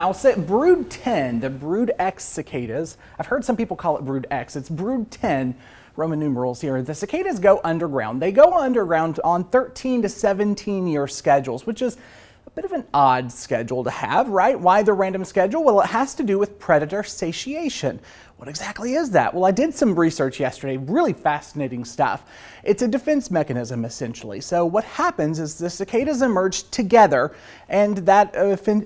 I'll say brood 10, the brood X cicadas. I've heard some people call it brood X. It's brood 10, Roman numerals here. The cicadas go underground. They go underground on 13 to 17 year schedules, which is a bit of an odd schedule to have, right? Why the random schedule? Well, it has to do with predator satiation. What exactly is that? Well, I did some research yesterday, really fascinating stuff. It's a defense mechanism, essentially. So what happens is the cicadas emerge together, and that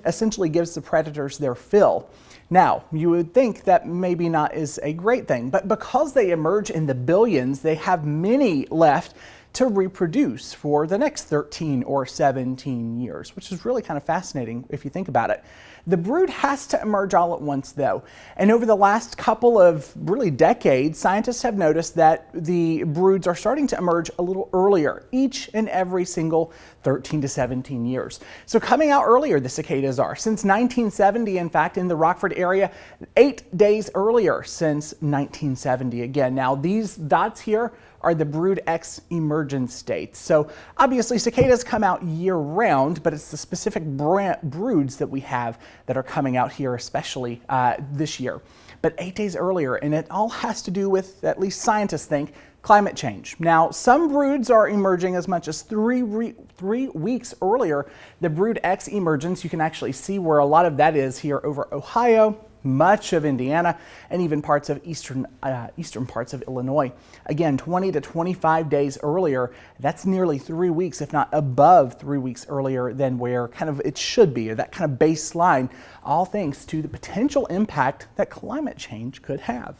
essentially gives the predators their fill. Now, you would think that maybe not is a great thing, but because they emerge in the billions, they have many left to reproduce for the next 13 or 17 years, which is really kind of fascinating if you think about it. The brood has to emerge all at once though, and over the last couple of really decades, scientists have noticed that the broods are starting to emerge a little earlier, each and every single 13 to 17 years. So coming out earlier, the cicadas are. Since 1970, in fact, in the Rockford area, 8 days earlier since 1970 again. Now these dots here are the brood X emergence states. So obviously cicadas come out year round, but it's the specific broods that we have that are coming out here, especially this year. But 8 days earlier, and it all has to do with, at least scientists think, climate change. Now, some broods are emerging as much as 3 weeks earlier. The brood X emergence, you can actually see where a lot of that is here over Ohio, much of Indiana, and even parts of eastern parts of Illinois. Again, 20 to 25 days earlier. That's nearly 3 weeks, if not above 3 weeks earlier than where kind of it should be, or that kind of baseline, all thanks to the potential impact that climate change could have.